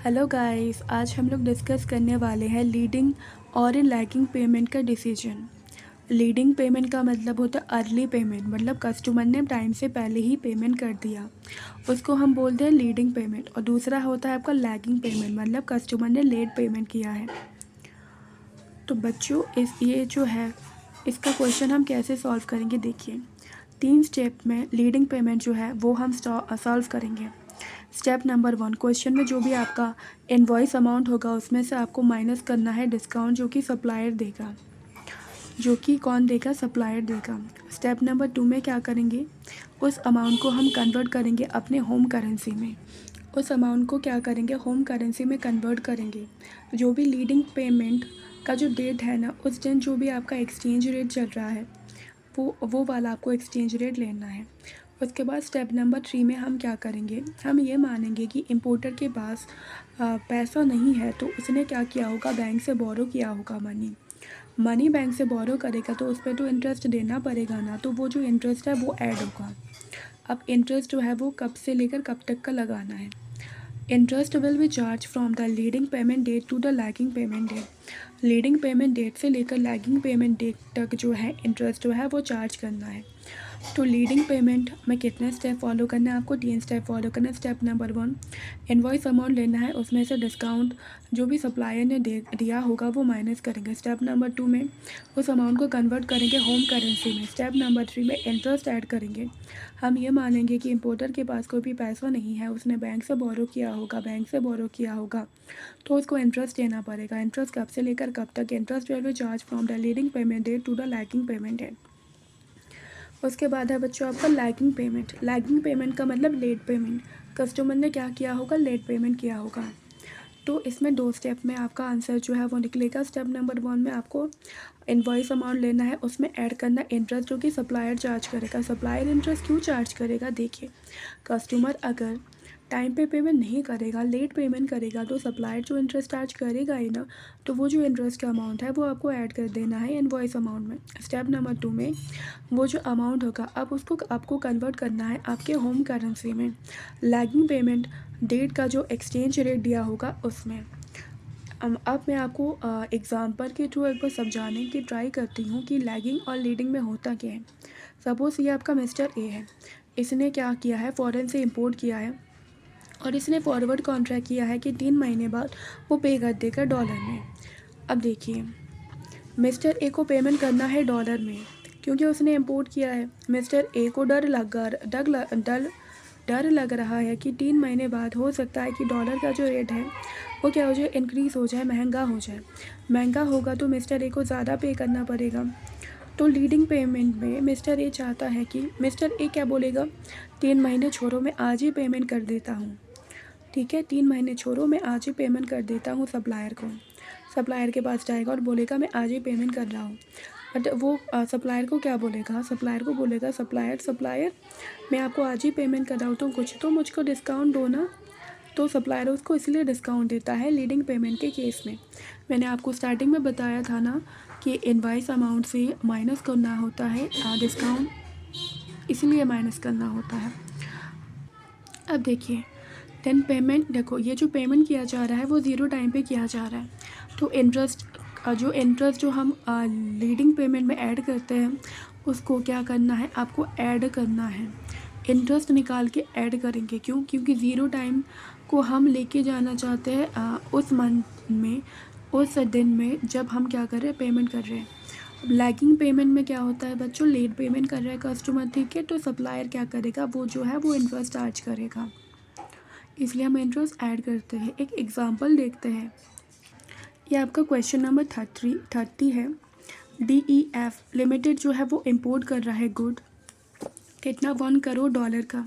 Hello guys, आज हम लोग डिस्कस करने वाले हैं लीडिंग और लैगिंग पेमेंट का डिसीजन। लीडिंग पेमेंट का मतलब होता है अर्ली पेमेंट, मतलब कस्टमर ने टाइम से पहले ही पेमेंट कर दिया, उसको हम बोलते हैं लीडिंग पेमेंट। और दूसरा होता है आपका लैगिंग पेमेंट, मतलब कस्टमर ने लेट पेमेंट किया है। तो बच्चों ये जो है इसका क्वेश्चन हम कैसे सॉल्व करेंगे, देखिए 3 स्टेप में लीडिंग पेमेंट जो है वो हम सॉल्व करेंगे। स्टेप नंबर 1, क्वेश्चन में जो भी आपका इनवॉइस अमाउंट होगा उसमें से आपको माइनस करना है डिस्काउंट जो कि सप्लायर देगा, जो कि कौन देगा, सप्लायर देगा। स्टेप नंबर 2 में क्या करेंगे, उस अमाउंट को हम कन्वर्ट करेंगे अपने होम करेंसी में। उस अमाउंट को क्या करेंगे, होम करेंसी में कन्वर्ट करेंगे। जो भी लीडिंग पेमेंट का जो डेट है ना, उस दिन जो भी आपका एक्सचेंज रेट चल रहा है वो वाला आपको एक्सचेंज रेट लेना है। उसके बाद स्टेप नंबर 3 में हम क्या करेंगे, हम ये मानेंगे कि इम्पोर्टर के पास पैसा नहीं है, तो उसने क्या किया होगा, बैंक से बोरो किया होगा मनी बैंक से बोरो करेगा तो उस पर तो इंटरेस्ट देना पड़ेगा ना, तो वो जो इंटरेस्ट है वो ऐड होगा। अब इंटरेस्ट जो है वो कब से लेकर कब तक का लगाना है। Interest will be charge from the leading payment date to the lagging payment date. Leading payment date से लेकर लैगिंग पेमेंट डेट तक जो है इंटरेस्ट जो है वो चार्ज करना है। तो लीडिंग पेमेंट में कितने स्टेप फॉलो करना है, आपको 3 स्टेप फॉलो करना है। स्टेप नंबर 1, इनवॉइस अमाउंट लेना है, उसमें से डिस्काउंट जो भी सप्लायर ने दिया होगा वो माइनस करेंगे। स्टेप नंबर 2 में उस अमाउंट को कन्वर्ट करेंगे होम करेंसी में। स्टेप नंबर 3 में इंटरेस्ट ऐड करेंगे। हम ये मानेंगे कि इम्पोर्टर के पास कोई भी पैसा नहीं है, उसने बैंक से बोरो किया होगा, तो उसको इंटरेस्ट देना पड़ेगा। इंटरेस्ट कब से लेकर कब तक, interest will be charge from the leading payment date to the lagging payment date. उसके बाद है बच्चों आपका लैगिंग पेमेंट। लैगिंग पेमेंट का मतलब लेट पेमेंट, कस्टमर ने क्या किया होगा, लेट पेमेंट किया होगा। तो इसमें 2 स्टेप में आपका आंसर जो है वो निकलेगा। स्टेप नंबर 1 में आपको इनवॉइस अमाउंट लेना है, उसमें ऐड करना इंटरेस्ट जो कि सप्लायर चार्ज करेगा। सप्लायर इंटरेस्ट क्यों चार्ज करेगा, देखिए कस्टमर अगर टाइम पे पेमेंट नहीं करेगा, लेट पेमेंट करेगा, तो सप्लायर जो इंटरेस्ट चार्ज करेगा ही ना, तो वो जो इंटरेस्ट का अमाउंट है वो आपको ऐड कर देना है इनवॉइस अमाउंट में। स्टेप नंबर 2 में वो जो अमाउंट होगा अब उसको आपको कन्वर्ट करना है आपके होम करेंसी में, लैगिंग पेमेंट डेट का जो एक्सचेंज रेट दिया होगा उसमें। अब मैं आपको एग्ज़ाम्पल के थ्रू एक बार समझाने की ट्राई करती हूँ कि लैगिंग और लीडिंग में होता क्या है। सपोज़ ये आपका मिस्टर ए है, इसने क्या किया है, फ़ॉरेन से इंपोर्ट किया है और इसने फॉरवर्ड कॉन्ट्रैक्ट किया है कि 3 महीने बाद वो पे कर देगा डॉलर में। अब देखिए मिस्टर ए को पेमेंट करना है डॉलर में, क्योंकि उसने इंपोर्ट किया है। मिस्टर ए को डर लग रहा है कि 3 महीने बाद हो सकता है कि डॉलर का जो रेट है वो क्या हो जाए, इंक्रीज़ हो जाए, महंगा हो जाए। महंगा होगा तो मिस्टर ए को ज़्यादा पे करना पड़ेगा। तो लीडिंग पेमेंट में मिस्टर ए चाहता है कि मिस्टर ए क्या बोलेगा, 3 महीने छोड़ो मैं आज ही पेमेंट कर देता हूँ। ठीक है, 3 महीने छोड़ो मैं आज ही पेमेंट कर देता हूँ सप्लायर को। सप्लायर के पास जाएगा और बोलेगा मैं आज ही पेमेंट कर रहा हूँ। बट वो सप्लायर को क्या बोलेगा, सप्लायर को बोलेगा सप्लायर मैं आपको आज ही पेमेंट कर रहा हूँ, तो कुछ तो मुझको डिस्काउंट दो ना। तो सप्लायर उसको इसलिए डिस्काउंट देता है लीडिंग पेमेंट के केस में। मैंने आपको स्टार्टिंग में बताया था ना कि इनवॉइस अमाउंट से माइनस करना होता है डिस्काउंट, इसलिए माइनस करना होता है। अब देखिए देन पेमेंट, देखो ये जो पेमेंट किया जा रहा है वो ज़ीरो टाइम पे किया जा रहा है, तो इंटरेस्ट जो हम लीडिंग पेमेंट में ऐड करते हैं उसको क्या करना है, आपको ऐड करना है। इंटरेस्ट निकाल के ऐड करेंगे, क्यों, क्योंकि ज़ीरो टाइम को हम लेके जाना चाहते हैं उस मंथ में, उस दिन में जब हम क्या कर रहे हैं, पेमेंट कर रहे हैं। लैगिंग पेमेंट में क्या होता है बच्चों, लेट पेमेंट कर रहा है कस्टमर, ठीक है, तो सप्लायर क्या करेगा, वो जो है वो इंटरेस्ट चार्ज करेगा, इसलिए हम इंटरेस्ट ऐड करते हैं। एक एग्जांपल देखते हैं, ये आपका क्वेश्चन नंबर 30 है। DEF लिमिटेड जो है वो इंपोर्ट कर रहा है गुड, कितना, $1 करोड़ का।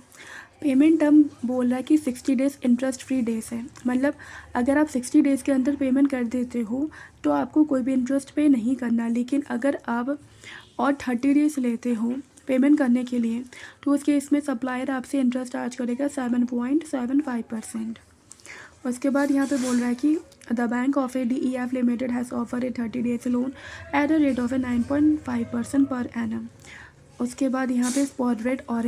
पेमेंट टर्म बोल रहा है कि 60 डेज़ इंटरेस्ट फ्री डेज़ है, मतलब अगर आप 60 डेज़ के अंदर पेमेंट कर देते हो तो आपको कोई भी इंटरेस्ट पे नहीं करना। लेकिन अगर आप और 30 डेज़ लेते हो पेमेंट करने के लिए, तो उस केस में सप्लायर आपसे इंटरेस्ट चार्ज करेगा 7.75%। उसके बाद यहाँ पे बोल रहा है कि the bank of A DEF limited has offer A 30 days loan at a rate of a 9.5% per annum. उसके बाद यहाँ पे स्पॉट रेट और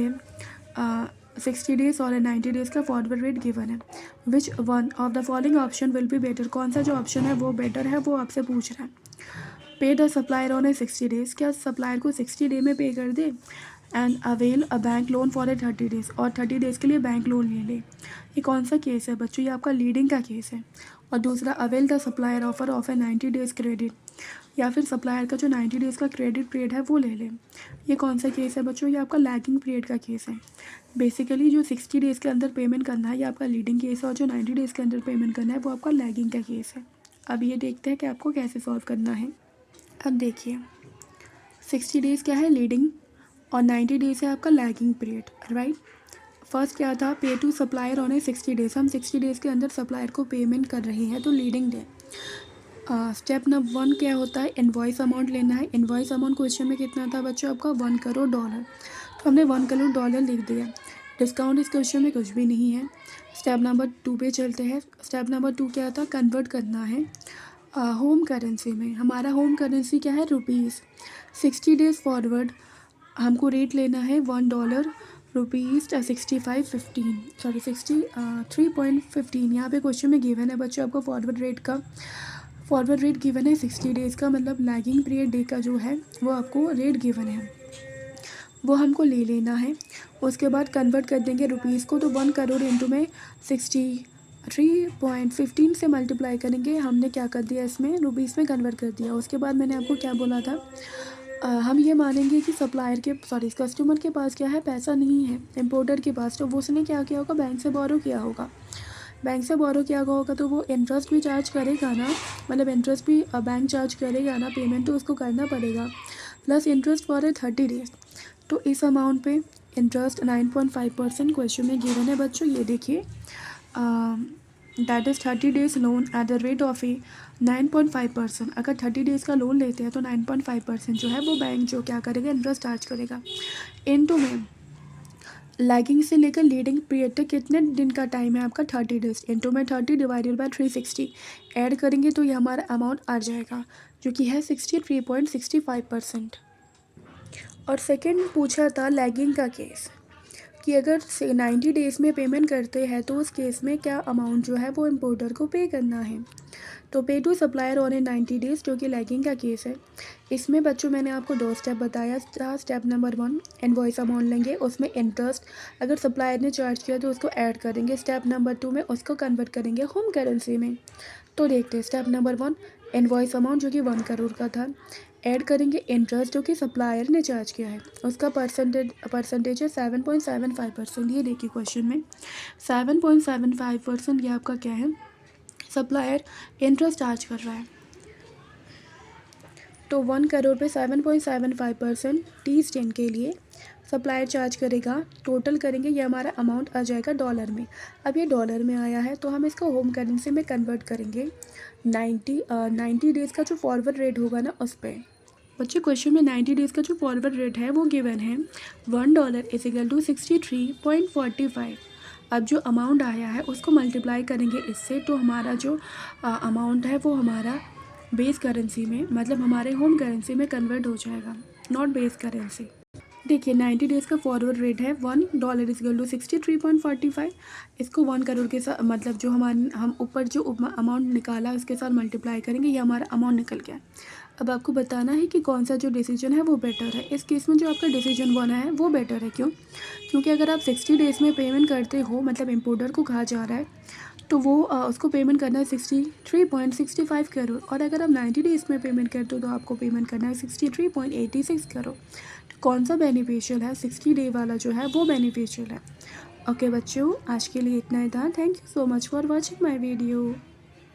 60 डेज और 90 डेज का फॉरवर्ड रेट गिवन है। Which one of the following option will be better, कौन सा जो ऑप्शन है वो बेटर है वो आपसे पूछ रहा है। Pay the supplier on a 60 days, क्या सप्लायर को 60 डे में पे कर दे। And avail a bank loan for a 30 days, और 30 डेज़ के लिए बैंक लोन ले ले। ये कौन सा केस है बच्चों, ये आपका लीडिंग का केस है। और दूसरा avail the supplier offer of A 90 days credit, या फिर सप्लायर का जो 90 डेज़ का क्रेडिट पीरियड है वो ले ले। ये कौन सा केस है बच्चों, ये आपका लैगिंग पीरियड का केस है। बेसिकली जो 60 डेज़ के अंदर पेमेंट करना है ये आपका लीडिंग केस है, और जो 90 डेज़ के अंदर पेमेंट करना है वो आपका लैगिंग का केस है। अब ये देखते हैं कि आपको कैसे सॉल्व करना है। अब देखिए 60 डेज़ क्या है लीडिंग, और 90 डेज़ है आपका लैगिंग पीरियड, राइट। फर्स्ट क्या था, pay to supplier on a 60 days, हम 60 डेज़ के अंदर सप्लायर को पेमेंट कर रहे हैं तो लीडिंग डे। स्टेप नंबर 1 क्या होता है, इनवॉइस अमाउंट लेना है। इनवॉइस अमाउंट क्वेश्चन में कितना था बच्चों आपका, $1 करोड़, तो हमने $1 करोड़ लिख दिया। डिस्काउंट इस क्वेश्चन में कुछ भी नहीं है। स्टेप नंबर 2 पे चलते हैं। स्टेप नंबर 2 क्या था, कन्वर्ट करना है होम करेंसी में। हमारा होम करेंसी क्या है, रुपीज़। 60 डेज़ फॉरवर्ड हमको रेट लेना है $1 रुपीज़ 65.15 सॉरी 63.15। यहाँ पे क्वेश्चन में गिवन है बच्चों आपको फॉरवर्ड रेट गिवन है 60 डेज़ का, मतलब लैगिंग पीरियड डे का जो है वो आपको रेट गिवन है, वो हमको ले लेना है। उसके बाद कन्वर्ट कर देंगे रुपीज़ को, तो 1 करोड़ इंटू में 63.15 से मल्टीप्लाई करेंगे। हमने क्या कर दिया, इसमें रुपीज़ में कन्वर्ट कर दिया। उसके बाद मैंने आपको क्या बोला था, हम ये मानेंगे कि कस्टमर के पास क्या है, पैसा नहीं है इम्पोर्टर के पास, तो वो उसने क्या किया होगा, बैंक से बोरो किया होगा। बैंक से बोरो किया होगा तो वो इंटरेस्ट भी चार्ज करेगा ना, मतलब इंटरेस्ट भी बैंक चार्ज करेगा ना, पेमेंट तो उसको करना पड़ेगा, plus interest for a 30 days. तो इस अमाउंट पे इंटरेस्ट 9.5% क्वेश्चन में गिवन है बच्चों। ये देखिए that is 30 days loan at the rate of a 9.5%। अगर 30 डेज़ का लोन लेते हैं तो 9.5% जो है वो बैंक जो क्या करेगा, इंटरेस्ट चार्ज करेगा। इनटू में लैगिंग से लेकर लीडिंग पीरियड तक कितने दिन का टाइम है आपका, 30 डेज़। इनटू में 30 डिवाइडेड बाय 360 ऐड करेंगे तो ये हमारा अमाउंट आ जाएगा जो कि है 63.65%। और सेकंड पूछा था लैगिंग का केस, कि अगर 90 डेज़ में पेमेंट करते हैं तो उस केस में क्या अमाउंट जो है वो इम्पोर्टर को पे करना है। तो pay to supplier on a 90 days जो कि लैगिंग का केस है। इसमें बच्चों मैंने आपको 2 स्टेप बताया था। स्टेप नंबर 1 इनवॉइस अमाउंट लेंगे, उसमें इंटरेस्ट अगर सप्लायर ने चार्ज किया तो उसको ऐड करेंगे। स्टेप नंबर 2 में उसको कन्वर्ट करेंगे होम करेंसी में। तो देखते हैं स्टेप नंबर 1 इनवॉइस अमाउंट जो कि 1 करोड़ का था, ऐड करेंगे इंटरेस्ट जो कि सप्लायर ने चार्ज किया है, उसका परसेंटेज है 7.75%। ये देखिए क्वेश्चन में 7.75% ये आपका क्या है, सप्लायर इंटरेस्ट चार्ज कर रहा है। तो 1 करोड़ पे 7.75% 30 दिन के लिए सप्लायर चार्ज करेगा। टोटल करेंगे ये हमारा अमाउंट आ जाएगा डॉलर में। अब ये डॉलर में आया है तो हम इसको होम करेंसी में कन्वर्ट करेंगे 90 डेज़ का जो फॉरवर्ड रेट होगा ना उस पर। बच्चे क्वेश्चन में 90 डेज़ का जो फॉरवर्ड रेट है वो गिवन है $1 = 63.45। अब जो अमाउंट आया है उसको मल्टीप्लाई करेंगे इससे, तो हमारा जो अमाउंट है वो हमारा बेस करेंसी में, मतलब हमारे होम करेंसी में कन्वर्ट हो जाएगा, नॉट बेस करेंसी। देखिए 90 डेज़ का फॉरवर्ड रेट है $1 = 63.45। इसको 1 करोड़ के साथ, मतलब जो हम ऊपर जो अमाउंट निकाला उसके साथ मल्टीप्लाई करेंगे, ये हमारा अमाउंट निकल गया। अब आपको बताना है कि कौन सा जो डिसीजन है वो बेटर है। इस केस में जो आपका डिसीजन बना है वो बेटर है। क्यों? क्योंकि अगर आप 60 डेज़ में पेमेंट करते हो, मतलब इम्पोर्टर को कहा जा रहा है, तो वो उसको पेमेंट करना है 63.65 करोड़, और अगर आप 90 डेज़ में पेमेंट करते हो तो आपको पेमेंट करना है 63.86 करोड़। तो कौन सा बेनिफिशियल है, 60 डे वाला जो है वो बेनिफिशियल है। ओके बच्चों, आज के लिए इतना ही था। Thank you so much for watching my video.